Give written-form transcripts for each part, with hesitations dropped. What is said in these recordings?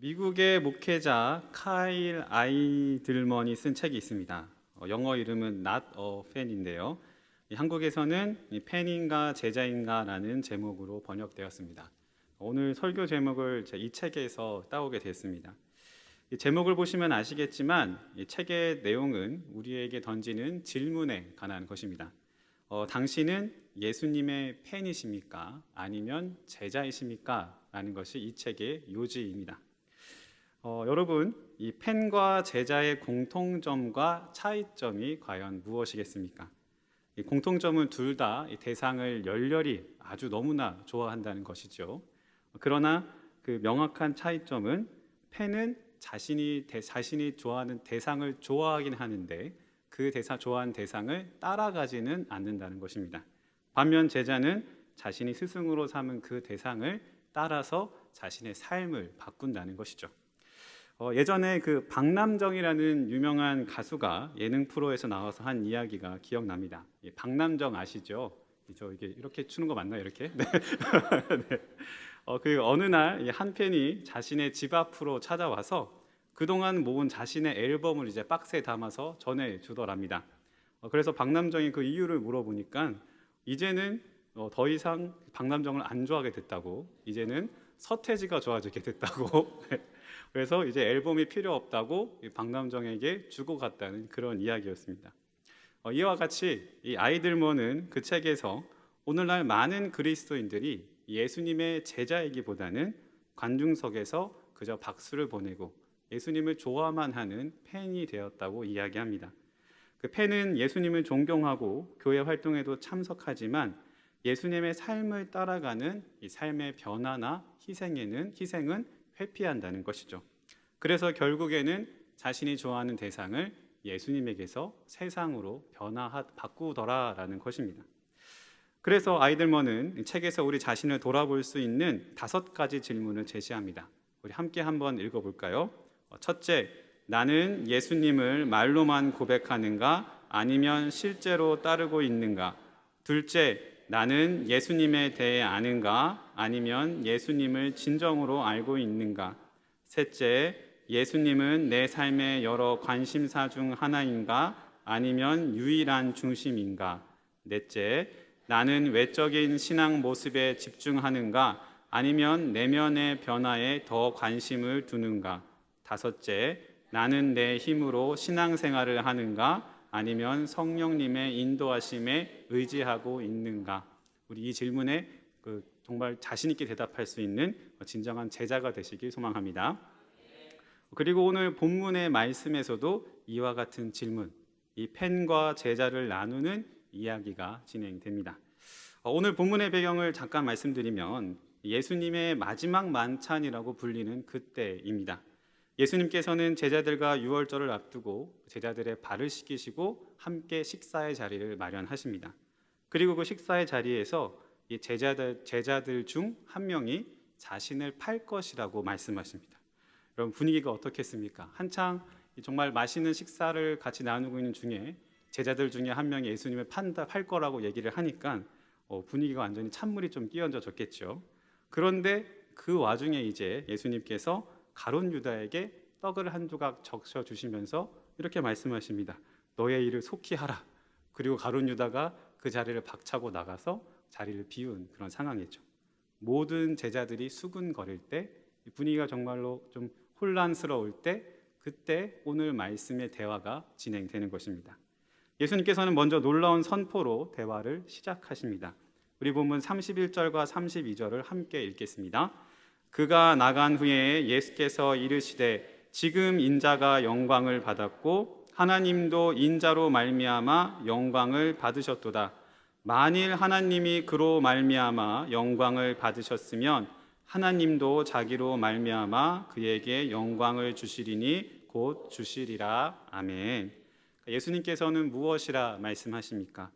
미국의 목회자 카일 아이들먼이 쓴 책이 있습니다. 영어 이름은 Not a Fan인데요. 한국에서는 팬인가 제자인가라는 제목으로 번역되었습니다. 오늘 설교 제목을 이 책에서 따오게 됐습니다. 이 제목을 보시면 아시겠지만 이 책의 내용은 우리에게 던지는 질문에 관한 것입니다. 당신은 예수님의 팬이십니까? 아니면 제자이십니까? 라는 것이 이 책의 요지입니다. 여러분, 이 팬과 제자의 공통점과 차이점이 과연 무엇이겠습니까? 이 공통점은 둘 다 대상을 열렬히 아주 너무나 좋아한다는 것이죠. 그러나 그 명확한 차이점은 팬은 자신이 좋아하는 대상을 좋아하긴 하는데 그 좋아하는 대상을 따라가지는 않는다는 것입니다. 반면 제자는 자신이 스승으로 삼은 그 대상을 따라서 자신의 삶을 바꾼다는 것이죠. 예전에 그 박남정이라는 유명한 가수가 예능 프로에서 나와서 한 이야기가 기억납니다. 박남정 아시죠? 이게 이렇게 추는 거 맞나요? 이렇게? 네. 네. 그 어느 날 한 팬이 자신의 집 앞으로 찾아와서 그동안 모은 자신의 앨범을 이제 박스에 담아서 전해주더랍니다. 그래서 박남정이 그 이유를 물어보니까 이제는 더 이상 박남정을 안 좋아하게 됐다고, 이제는 서태지가 좋아지게 됐다고. 그래서 이제 앨범이 필요 없다고 박남정에게 주고 갔다는 그런 이야기였습니다. 이와 같이 이 아이들먼은 그 책에서 오늘날 많은 그리스도인들이 예수님의 제자이기보다는 관중석에서 그저 박수를 보내고 예수님을 좋아만 하는 팬이 되었다고 이야기합니다. 그 팬은 예수님을 존경하고 교회 활동에도 참석하지만 예수님의 삶을 따라가는 이 삶의 변화나 희생은 회피한다는 것이죠. 그래서 결국에는 자신이 좋아하는 대상을 예수님에게서 세상으로 바꾸더라라는 것입니다. 그래서 아이들먼은 책에서 우리 자신을 돌아볼 수 있는 5가지 질문을 제시합니다. 우리 함께 한번 읽어볼까요? 첫째, 나는 예수님을 말로만 고백하는가? 아니면 실제로 따르고 있는가? 둘째, 나는 예수님에 대해 아는가? 아니면 예수님을 진정으로 알고 있는가? 셋째, 예수님은 내 삶의 여러 관심사 중 하나인가? 아니면 유일한 중심인가? 넷째, 나는 외적인 신앙 모습에 집중하는가? 아니면 내면의 변화에 더 관심을 두는가? 다섯째, 나는 내 힘으로 신앙생활을 하는가? 아니면 성령님의 인도하심에 의지하고 있는가? 우리 이 질문에 정말 자신 있게 대답할 수 있는 진정한 제자가 되시길 소망합니다. 그리고 오늘 본문의 말씀에서도 이와 같은 질문, 이 팬과 제자를 나누는 이야기가 진행됩니다. 오늘 본문의 배경을 잠깐 말씀드리면 예수님의 마지막 만찬이라고 불리는 그때입니다. 예수님께서는 제자들과 유월절을 앞두고 제자들의 발을 씻기시고 함께 식사의 자리를 마련하십니다. 그리고 그 식사의 자리에서 이 제자들 중 한 명이 자신을 팔 것이라고 말씀하십니다. 여러분, 분위기가 어떻겠습니까? 한창 정말 맛있는 식사를 같이 나누고 있는 중에 제자들 중에 한 명이 예수님을 팔 거라고 얘기를 하니까 분위기가 완전히 찬물이 좀 끼얹어졌겠죠. 그런데 그 와중에 이제 예수님께서 가룟 유다에게 떡을 한 조각 적셔 주시면서 이렇게 말씀하십니다. 너의 일을 속히 하라. 그리고 가룟 유다가 그 자리를 박차고 나가서 자리를 비운 그런 상황이죠. 모든 제자들이 수군거릴 때, 분위기가 정말로 좀 혼란스러울 때, 그때 오늘 말씀의 대화가 진행되는 것입니다. 예수님께서는 먼저 놀라운 선포로 대화를 시작하십니다. 우리 본문 31절과 32절을 함께 읽겠습니다. 그가 나간 후에 예수께서 이르시되 지금 인자가 영광을 받았고 하나님도 인자로 말미암아 영광을 받으셨도다. 만일 하나님이 그로 말미암아 영광을 받으셨으면 하나님도 자기로 말미암아 그에게 영광을 주시리니 곧 주시리라. 아멘. 예수님께서는 무엇이라 말씀하십니까?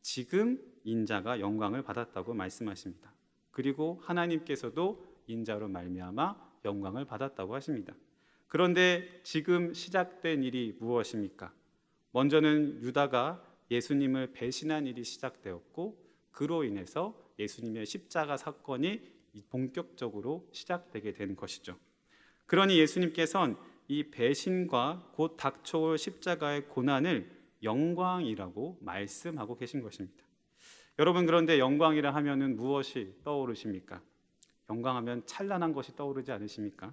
지금 인자가 영광을 받았다고 말씀하십니다. 그리고 하나님께서도 인자로 말미암아 영광을 받았다고 하십니다. 그런데 지금 시작된 일이 무엇입니까? 먼저는 유다가 예수님을 배신한 일이 시작되었고 그로 인해서 예수님의 십자가 사건이 본격적으로 시작되게 되는 것이죠. 그러니 예수님께서는 이 배신과 곧 닥쳐올 십자가의 고난을 영광이라고 말씀하고 계신 것입니다. 여러분, 그런데 영광이라 하면은 무엇이 떠오르십니까? 영광하면 찬란한 것이 떠오르지 않으십니까?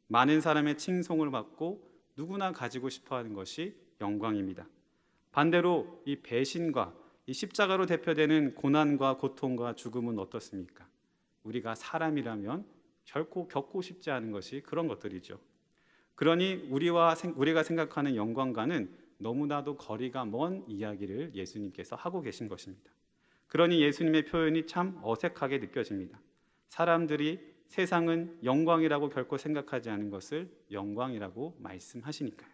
많은 사람의 칭송을 받고 누구나 가지고 싶어하는 것이 영광입니다. 반대로 이 배신과 이 십자가로 대표되는 고난과 고통과 죽음은 어떻습니까? 우리가 사람이라면 결코 겪고 싶지 않은 것이 그런 것들이죠. 그러니 우리가 생각하는 영광과는 너무나도 거리가 먼 이야기를 예수님께서 하고 계신 것입니다. 그러니 예수님의 표현이 참 어색하게 느껴집니다. 사람들이 세상은 영광이라고 결코 생각하지 않은 것을 영광이라고 말씀하시니까요.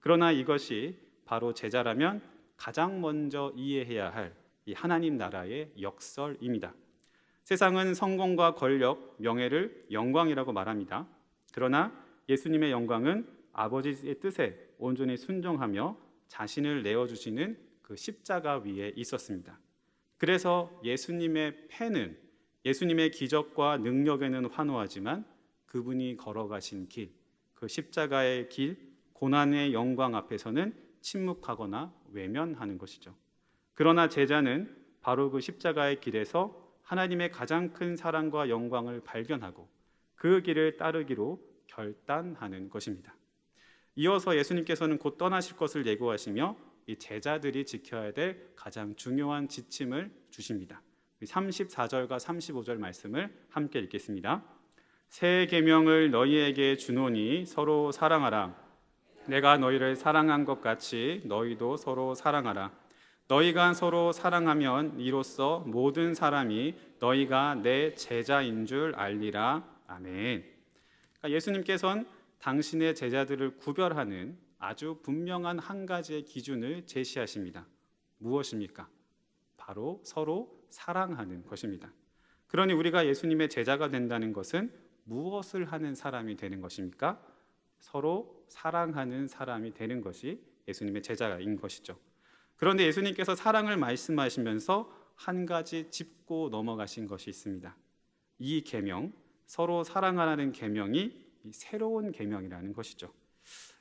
그러나 이것이 바로 제자라면 가장 먼저 이해해야 할 이 하나님 나라의 역설입니다. 세상은 성공과 권력, 명예를 영광이라고 말합니다. 그러나 예수님의 영광은 아버지의 뜻에 온전히 순종하며 자신을 내어주시는 그 십자가 위에 있었습니다. 그래서 예수님의 패는 예수님의 기적과 능력에는 환호하지만 그분이 걸어가신 길, 그 십자가의 길, 고난의 영광 앞에서는 침묵하거나 외면하는 것이죠. 그러나 제자는 바로 그 십자가의 길에서 하나님의 가장 큰 사랑과 영광을 발견하고 그 길을 따르기로 결단하는 것입니다. 이어서 예수님께서는 곧 떠나실 것을 예고하시며 이 제자들이 지켜야 될 가장 중요한 지침을 주십니다. 34절과 35절 말씀을 함께 읽겠습니다. 새 계명을 너희에게 주노니 서로 사랑하라. 내가 너희를 사랑한 것 같이 너희도 서로 사랑하라. 너희가 서로 사랑하면 이로써 모든 사람이 너희가 내 제자인 줄 알리라. 아멘. 그러니까 예수님께서는 당신의 제자들을 구별하는 아주 분명한 한 가지의 기준을 제시하십니다. 무엇입니까? 바로 서로 사랑하는 것입니다. 그러니 우리가 예수님의 제자가 된다는 것은 무엇을 하는 사람이 되는 것입니까? 서로 사랑하는 사람이 되는 것이 예수님의 제자인 것이죠. 그런데 예수님께서 사랑을 말씀하시면서 한 가지 짚고 넘어가신 것이 있습니다. 이 계명, 서로 사랑하라는 계명이 새로운 계명이라는 것이죠.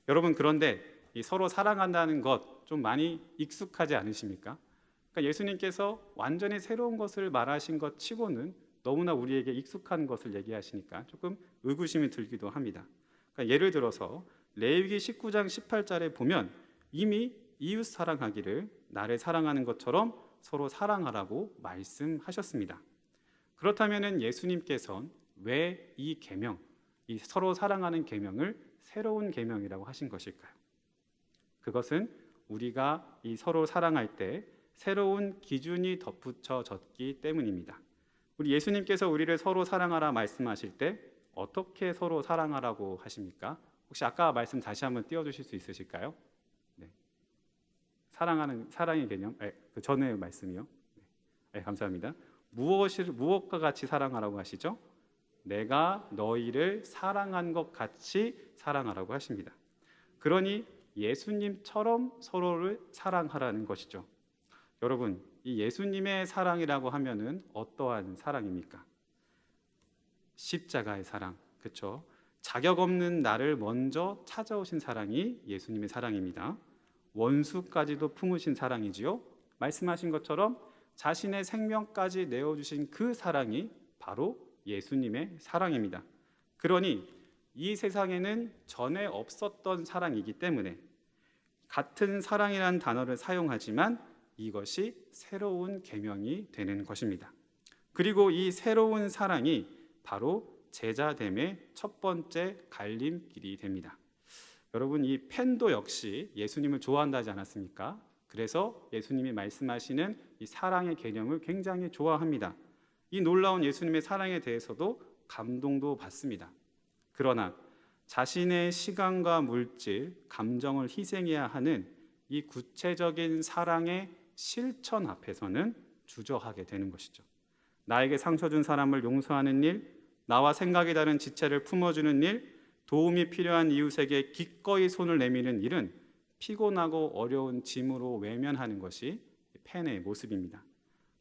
여러분, 그런데 이 서로 사랑한다는 것 좀 많이 익숙하지 않으십니까? 그러니까 예수님께서 완전히 새로운 것을 말하신 것 치고는 너무나 우리에게 익숙한 것을 얘기하시니까 조금 의구심이 들기도 합니다. 그러니까 예를 들어서 레위기 19장 18절에 보면 이미 이웃 사랑하기를 나를 사랑하는 것처럼 서로 사랑하라고 말씀하셨습니다. 그렇다면 예수님께서는 왜 이 계명, 이 서로 사랑하는 계명을 새로운 계명이라고 하신 것일까요? 그것은 우리가 이 서로 사랑할 때 새로운 기준이 덧붙여졌기 때문입니다. 우리 예수님께서 우리를 서로 사랑하라 말씀하실 때 어떻게 서로 사랑하라고 하십니까? 혹시 아까 말씀 다시 한번 띄워주실 수 있으실까요? 네. 사랑의 개념, 그 전의 말씀이요. 네, 감사합니다. 무엇과 같이 사랑하라고 하시죠? 내가 너희를 사랑한 것 같이 사랑하라고 하십니다. 그러니 예수님처럼 서로를 사랑하라는 것이죠. 여러분, 이 예수님의 사랑이라고 하면은 어떠한 사랑입니까? 십자가의 사랑, 그렇죠? 자격 없는 나를 먼저 찾아오신 사랑이 예수님의 사랑입니다. 원수까지도 품으신 사랑이지요. 말씀하신 것처럼 자신의 생명까지 내어주신 그 사랑이 바로 예수님의 사랑입니다. 그러니 이 세상에는 전에 없었던 사랑이기 때문에 같은 사랑이라는 단어를 사용하지만 이것이 새로운 계명이 되는 것입니다. 그리고 이 새로운 사랑이 바로 제자됨의 첫 번째 갈림길이 됩니다. 여러분, 이 펜도 역시 예수님을 좋아한다지 않았습니까? 그래서 예수님이 말씀하시는 이 사랑의 개념을 굉장히 좋아합니다. 이 놀라운 예수님의 사랑에 대해서도 감동도 받습니다. 그러나 자신의 시간과 물질, 감정을 희생해야 하는 이 구체적인 사랑의 실천 앞에서는 주저하게 되는 것이죠. 나에게 상처 준 사람을 용서하는 일, 나와 생각이 다른 지체를 품어주는 일, 도움이 필요한 이웃에게 기꺼이 손을 내미는 일은 피곤하고 어려운 짐으로 외면하는 것이 펜의 모습입니다.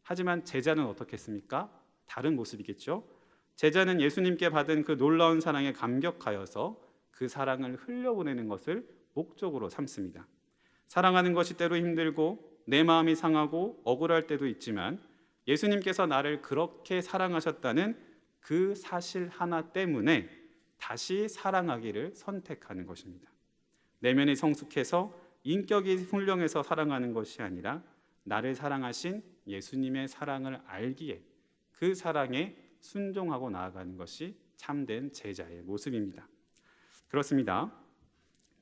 하지만 제자는 어떻겠습니까? 다른 모습이겠죠. 제자는 예수님께 받은 그 놀라운 사랑에 감격하여서 그 사랑을 흘려보내는 것을 목적으로 삼습니다. 사랑하는 것이 때로 힘들고 내 마음이 상하고 억울할 때도 있지만 예수님께서 나를 그렇게 사랑하셨다는 그 사실 하나 때문에 다시 사랑하기를 선택하는 것입니다. 내면이 성숙해서 인격이 훌륭해서 사랑하는 것이 아니라 나를 사랑하신 예수님의 사랑을 알기에 그 사랑에 순종하고 나아가는 것이 참된 제자의 모습입니다. 그렇습니다.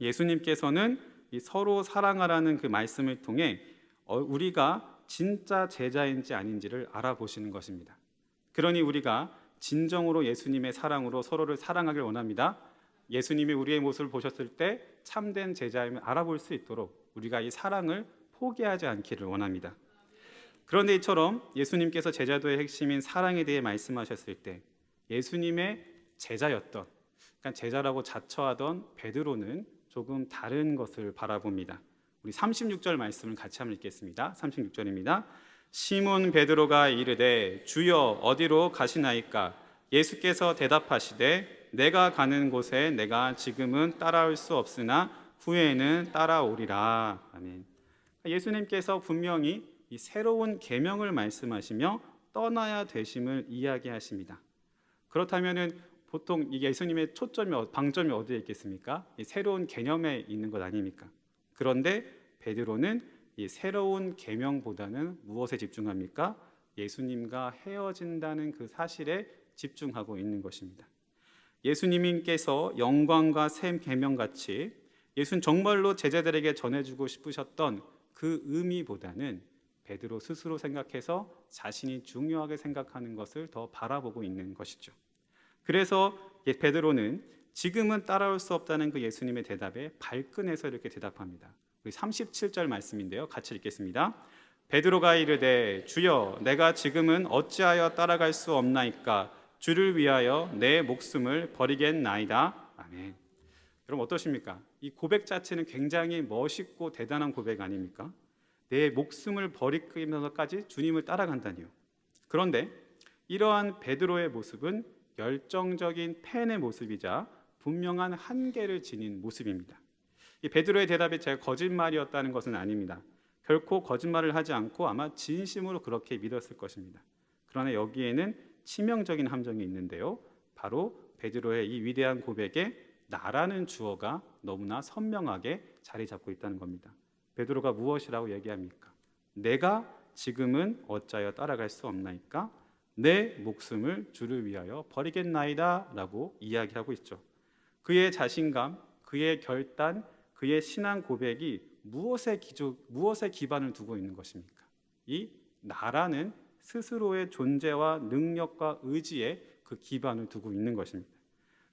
예수님께서는 이 서로 사랑하라는 그 말씀을 통해 우리가 진짜 제자인지 아닌지를 알아보시는 것입니다. 그러니 우리가 진정으로 예수님의 사랑으로 서로를 사랑하길 원합니다. 예수님이 우리의 모습을 보셨을 때 참된 제자임을 알아볼 수 있도록 우리가 이 사랑을 포기하지 않기를 원합니다. 그런데 이처럼 예수님께서 제자도의 핵심인 사랑에 대해 말씀하셨을 때 예수님의 제자였던, 그러니까 제자라고 자처하던 베드로는 조금 다른 것을 바라봅니다. 우리 36절 말씀을 같이 한번 읽겠습니다. 36절입니다. 시몬 베드로가 이르되 주여 어디로 가시나이까? 예수께서 대답하시되 내가 가는 곳에 내가 지금은 따라올 수 없으나 후에는 따라오리라. 아멘. 예수님께서 분명히 이 새로운 계명을 말씀하시며 떠나야 되심을 이야기하십니다. 그렇다면은 보통 이 예수님의 방점이 어디에 있겠습니까? 이 새로운 개념에 있는 것 아닙니까? 그런데 베드로는 이 새로운 계명보다는 무엇에 집중합니까? 예수님과 헤어진다는 그 사실에 집중하고 있는 것입니다. 예수님께서 영광과 새 계명같이 예수는 정말로 제자들에게 전해주고 싶으셨던 그 의미보다는 베드로 스스로 생각해서 자신이 중요하게 생각하는 것을 더 바라보고 있는 것이죠. 그래서 베드로는 지금은 따라올 수 없다는 그 예수님의 대답에 발끈해서 이렇게 대답합니다. 37절 말씀인데요. 같이 읽겠습니다. 베드로가 이르되 주여 내가 지금은 어찌하여 따라갈 수 없나이까? 주를 위하여 내 목숨을 버리겠나이다. 아멘. 여러분 어떠십니까? 이 고백 자체는 굉장히 멋있고 대단한 고백 아닙니까? 내 목숨을 버리면서까지 주님을 따라간다니요. 그런데 이러한 베드로의 모습은 열정적인 팬의 모습이자 분명한 한계를 지닌 모습입니다. 이 베드로의 대답이 제가 거짓말이었다는 것은 아닙니다. 결코 거짓말을 하지 않고 아마 진심으로 그렇게 믿었을 것입니다. 그러나 여기에는 치명적인 함정이 있는데요. 바로 베드로의 이 위대한 고백에 나라는 주어가 너무나 선명하게 자리 잡고 있다는 겁니다. 베드로가 무엇이라고 얘기합니까? 내가 지금은 어찌하여 따라갈 수 없나이까? 내 목숨을 주를 위하여 버리겠나이다 라고 이야기하고 있죠. 그의 자신감, 그의 결단, 그의 신앙 고백이 무엇에 기반을 두고 있는 것입니까? 이 나라는 스스로의 존재와 능력과 의지에 그 기반을 두고 있는 것입니다.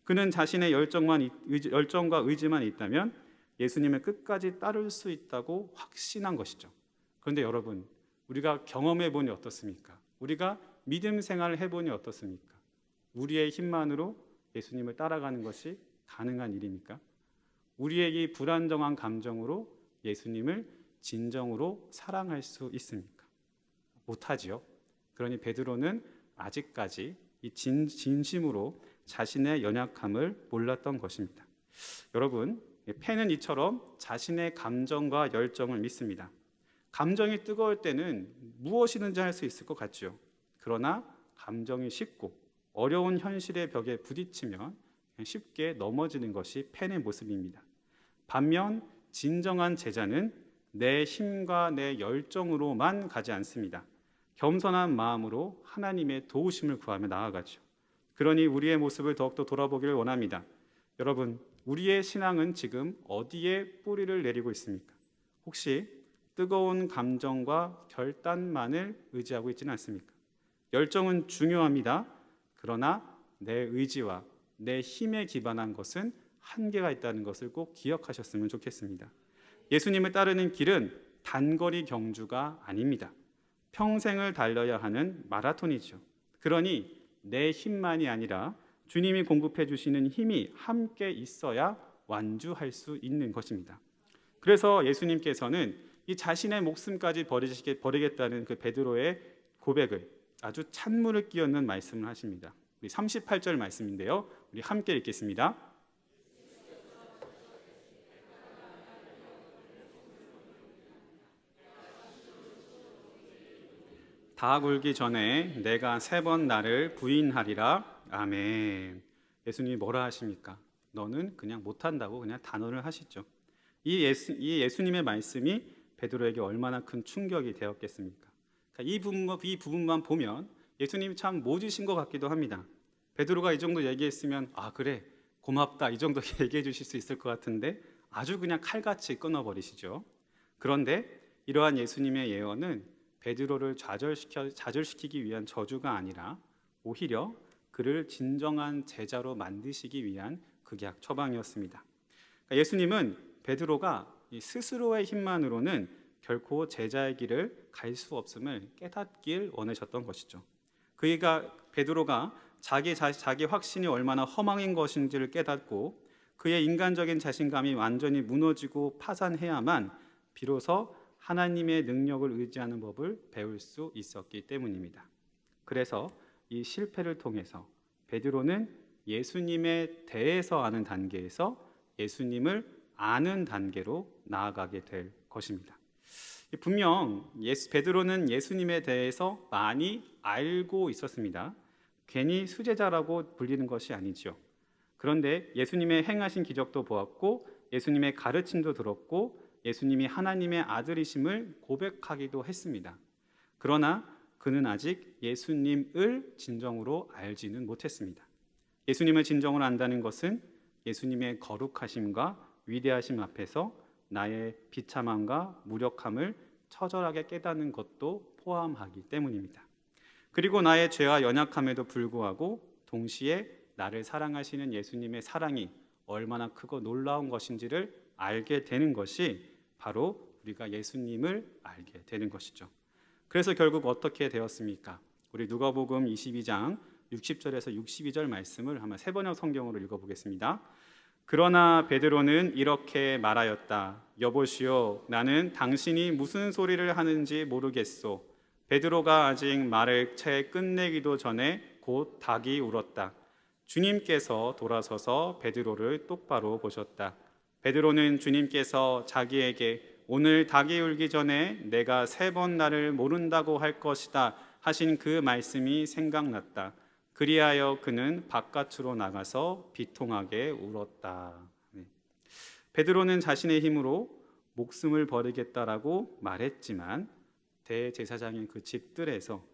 그는 자신의 열정과 의지만 있다면 예수님을 끝까지 따를 수 있다고 확신한 것이죠. 그런데 여러분, 우리가 경험해 보니 어떻습니까? 우리가 믿음 생활을 해보니 어떻습니까? 우리의 힘만으로 예수님을 따라가는 것이 가능한 일입니까? 우리의 이 불안정한 감정으로 예수님을 진정으로 사랑할 수 있습니까? 못하지요. 그러니 베드로는 아직까지 이 진심으로 자신의 연약함을 몰랐던 것입니다. 여러분, 팬은 이처럼 자신의 감정과 열정을 믿습니다. 감정이 뜨거울 때는 무엇이든지 할 수 있을 것 같죠. 그러나 감정이 식고 어려운 현실의 벽에 부딪히면 쉽게 넘어지는 것이 팬의 모습입니다. 반면 진정한 제자는 내 힘과 내 열정으로만 가지 않습니다. 겸손한 마음으로 하나님의 도우심을 구하며 나아가죠. 그러니 우리의 모습을 더욱더 돌아보기를 원합니다. 여러분, 우리의 신앙은 지금 어디에 뿌리를 내리고 있습니까? 혹시 뜨거운 감정과 결단만을 의지하고 있지는 않습니까? 열정은 중요합니다. 그러나 내 의지와 내 힘에 기반한 것은 한계가 있다는 것을 꼭 기억하셨으면 좋겠습니다. 예수님을 따르는 길은 단거리 경주가 아닙니다. 평생을 달려야 하는 마라톤이죠. 그러니 내 힘만이 아니라 주님이 공급해 주시는 힘이 함께 있어야 완주할 수 있는 것입니다. 그래서 예수님께서는 이 자신의 목숨까지 버리겠다는 그 베드로의 고백을 아주 찬물을 끼얹는 말씀을 하십니다. 우리 38절 말씀인데요. 우리 함께 읽겠습니다. 다 굴기 전에 내가 3번 나를 부인하리라. 아멘. 예수님이 뭐라 하십니까? 너는 그냥 못한다고 그냥 단언을 하시죠. 이 예수님의 말씀이 베드로에게 얼마나 큰 충격이 되었겠습니까? 그러니까 이 부분만 보면 예수님이 참 모지신 것 같기도 합니다. 베드로가 이 정도 얘기했으면 그래 고맙다 이 정도 얘기해 주실 수 있을 것 같은데 아주 그냥 칼같이 끊어버리시죠. 그런데 이러한 예수님의 예언은 베드로를 좌절시키기 위한 저주가 아니라 오히려 그를 진정한 제자로 만드시기 위한 극약 처방이었습니다. 그러니까 예수님은 베드로가 스스로의 힘만으로는 결코 제자의 길을 갈 수 없음을 깨닫길 원하셨던 것이죠. 베드로가 자기 확신이 얼마나 허망인 것인지를 깨닫고 그의 인간적인 자신감이 완전히 무너지고 파산해야만 비로소 하나님의 능력을 의지하는 법을 배울 수 있었기 때문입니다. 그래서 이 실패를 통해서 베드로는 예수님에 대해서 아는 단계에서 예수님을 아는 단계로 나아가게 될 것입니다. 분명 베드로는 예수님에 대해서 많이 알고 있었습니다. 괜히 수제자라고 불리는 것이 아니죠. 그런데 예수님의 행하신 기적도 보았고 예수님의 가르침도 들었고 예수님이 하나님의 아들이심을 고백하기도 했습니다. 그러나 그는 아직 예수님을 진정으로 알지는 못했습니다. 예수님을 진정으로 안다는 것은 예수님의 거룩하심과 위대하심 앞에서 나의 비참함과 무력함을 처절하게 깨닫는 것도 포함하기 때문입니다. 그리고 나의 죄와 연약함에도 불구하고 동시에 나를 사랑하시는 예수님의 사랑이 얼마나 크고 놀라운 것인지를 알게 되는 것이 바로 우리가 예수님을 알게 되는 것이죠. 그래서 결국 어떻게 되었습니까? 우리 누가복음 22장 60절에서 62절 말씀을 한번 세번역 성경으로 읽어보겠습니다. 그러나 베드로는 이렇게 말하였다. 여보시오, 나는 당신이 무슨 소리를 하는지 모르겠소. 베드로가 아직 말을 채 끝내기도 전에 곧 닭이 울었다. 주님께서 돌아서서 베드로를 똑바로 보셨다. 베드로는 주님께서 자기에게 오늘 닭이 울기 전에 내가 3번 나를 모른다고 할 것이다 하신 그 말씀이 생각났다. 그리하여 그는 바깥으로 나가서 비통하게 울었다. 베드로는 자신의 힘으로 목숨을 버리겠다라고 말했지만 대제사장인 그 집들에서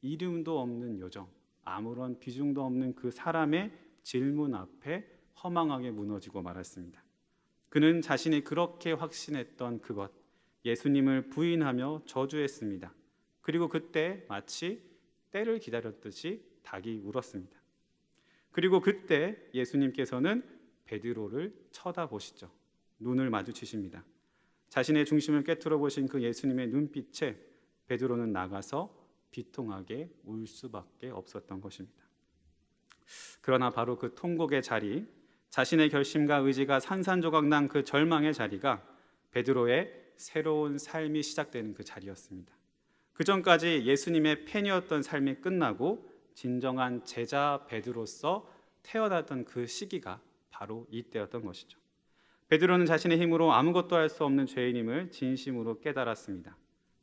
이름도 없는 요정, 아무런 비중도 없는 그 사람의 질문 앞에 허망하게 무너지고 말았습니다. 그는 자신이 그렇게 확신했던 그것, 예수님을 부인하며 저주했습니다. 그리고 그때 마치 때를 기다렸듯이 닭이 울었습니다. 그리고 그때 예수님께서는 베드로를 쳐다보시죠. 눈을 마주치십니다. 자신의 중심을 깨트려 보신 그 예수님의 눈빛에 베드로는 나가서 비통하게 울 수밖에 없었던 것입니다. 그러나 바로 그 통곡의 자리, 자신의 결심과 의지가 산산조각 난 그 절망의 자리가 베드로의 새로운 삶이 시작되는 그 자리였습니다. 그 전까지 예수님의 팬이었던 삶이 끝나고 진정한 제자 베드로서 태어났던 그 시기가 바로 이때였던 것이죠. 베드로는 자신의 힘으로 아무것도 할 수 없는 죄인임을 진심으로 깨달았습니다.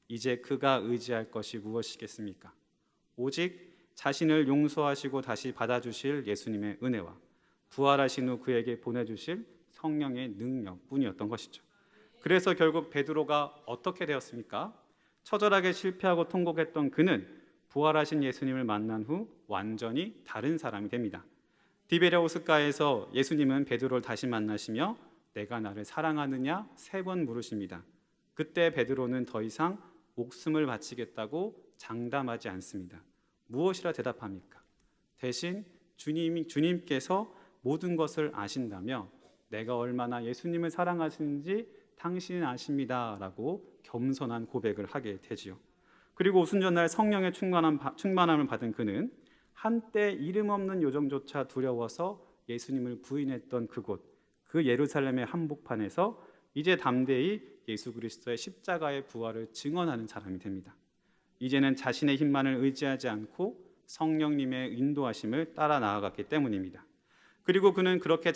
이제 그가 의지할 것이 무엇이겠습니까? 오직 자신을 용서하시고 다시 받아주실 예수님의 은혜와 부활하신 후 그에게 보내주실 성령의 능력뿐이었던 것이죠. 그래서 결국 베드로가 어떻게 되었습니까? 처절하게 실패하고 통곡했던 그는 부활하신 예수님을 만난 후 완전히 다른 사람이 됩니다. 디베랴호스가에서 예수님은 베드로를 다시 만나시며 내가 나를 사랑하느냐 3번 물으십니다. 그때 베드로는 더 이상 목숨을 바치겠다고 장담하지 않습니다. 무엇이라 대답합니까? 대신 주님께서 모든 것을 아신다며 내가 얼마나 예수님을 사랑하시는지 당신은 아십니다 라고 겸손한 고백을 하게 되지요. 그리고 오순절날 성령의 충만함을 받은 그는 한때 이름 없는 요정조차 두려워서 예수님을 부인했던 그곳, 그 예루살렘의 한복판에서 이제 담대히 예수 그리스도의 십자가의 부활을 증언하는 사람이 됩니다. 이제는 자신의 힘만을 의지하지 않고 성령님의 인도하심을 따라 나아갔기 때문입니다. 그리고 그는 그렇게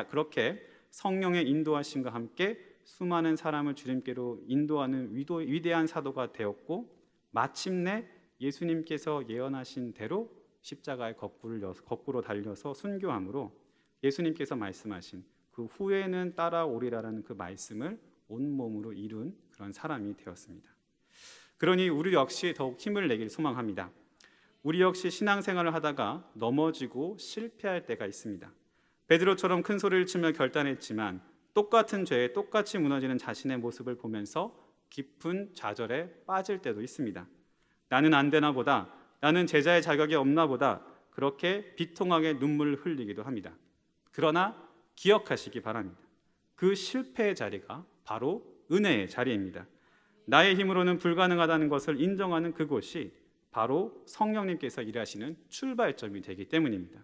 그렇게 성령의 인도하심과 함께 수많은 사람을 주님께로 인도하는 위대한 사도가 되었고, 마침내 예수님께서 예언하신 대로 십자가에 거꾸로 달려서 순교함으로 예수님께서 말씀하신 그 후에는 따라오리라라는 그 말씀을 온몸으로 이룬 그런 사람이 되었습니다. 그러니 우리 역시 더욱 힘을 내길 소망합니다. 우리 역시 신앙생활을 하다가 넘어지고 실패할 때가 있습니다. 베드로처럼 큰 소리를 치며 결단했지만 똑같은 죄에 똑같이 무너지는 자신의 모습을 보면서 깊은 좌절에 빠질 때도 있습니다. 나는 안 되나 보다, 나는 제자의 자격이 없나 보다, 그렇게 비통하게 눈물을 흘리기도 합니다. 그러나 기억하시기 바랍니다. 그 실패의 자리가 바로 은혜의 자리입니다. 나의 힘으로는 불가능하다는 것을 인정하는 그곳이 바로 성령님께서 일하시는 출발점이 되기 때문입니다.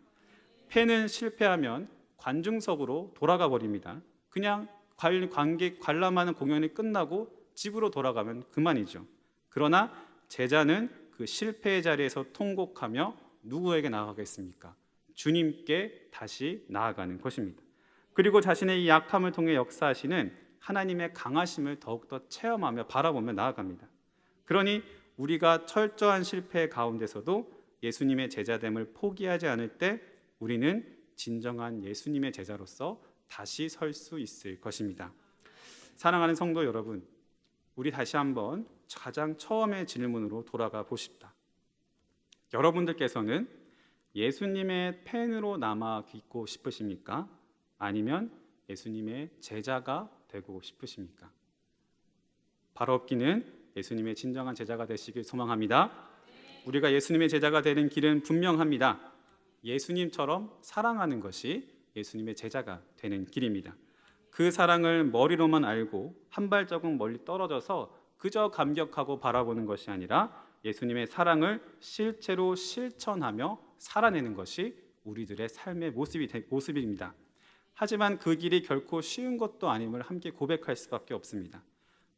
팬은 실패하면 관중석으로 돌아가 버립니다. 그냥 관객 관람하는 공연이 끝나고 집으로 돌아가면 그만이죠. 그러나 제자는 그 실패의 자리에서 통곡하며 누구에게 나아가겠습니까? 주님께 다시 나아가는 것입니다. 그리고 자신의 이 약함을 통해 역사하시는 하나님의 강하심을 더욱더 체험하며 바라보며 나아갑니다. 그러니 우리가 철저한 실패 가운데서도 예수님의 제자됨을 포기하지 않을 때 우리는 진정한 예수님의 제자로서 다시 설 수 있을 것입니다. 사랑하는 성도 여러분, 우리 다시 한번 가장 처음의 질문으로 돌아가 보십시다. 여러분들께서는 예수님의 팬으로 남아 있고 싶으십니까? 아니면 예수님의 제자가 되고 싶으십니까? 발업기는 예수님의 진정한 제자가 되시길 소망합니다. 우리가 예수님의 제자가 되는 길은 분명합니다. 예수님처럼 사랑하는 것이 예수님의 제자가 되는 길입니다. 그 사랑을 머리로만 알고 한 발자국 멀리 떨어져서 그저 감격하고 바라보는 것이 아니라 예수님의 사랑을 실제로 실천하며 살아내는 것이 우리들의 삶의 모습입니다. 하지만 그 길이 결코 쉬운 것도 아님을 함께 고백할 수밖에 없습니다.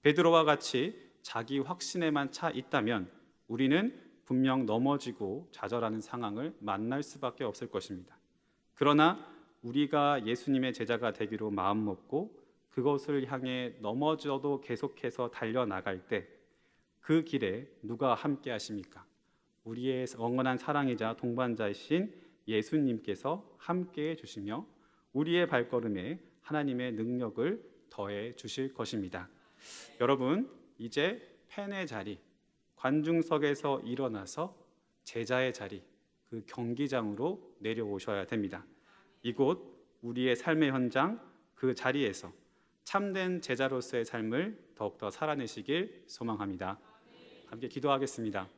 베드로와 같이 자기 확신에만 차 있다면 우리는 분명 넘어지고 좌절하는 상황을 만날 수밖에 없을 것입니다. 그러나 우리가 예수님의 제자가 되기로 마음먹고 그것을 향해 넘어져도 계속해서 달려나갈 때 그 길에 누가 함께 하십니까? 우리의 영원한 사랑이자 동반자이신 예수님께서 함께해 주시며 우리의 발걸음에 하나님의 능력을 더해 주실 것입니다. 여러분, 이제 팬의 자리, 관중석에서 일어나서 제자의 자리, 그 경기장으로 내려오셔야 됩니다. 이곳 우리의 삶의 현장, 그 자리에서 참된 제자로서의 삶을 더욱더 살아내시길 소망합니다. 함께 기도하겠습니다.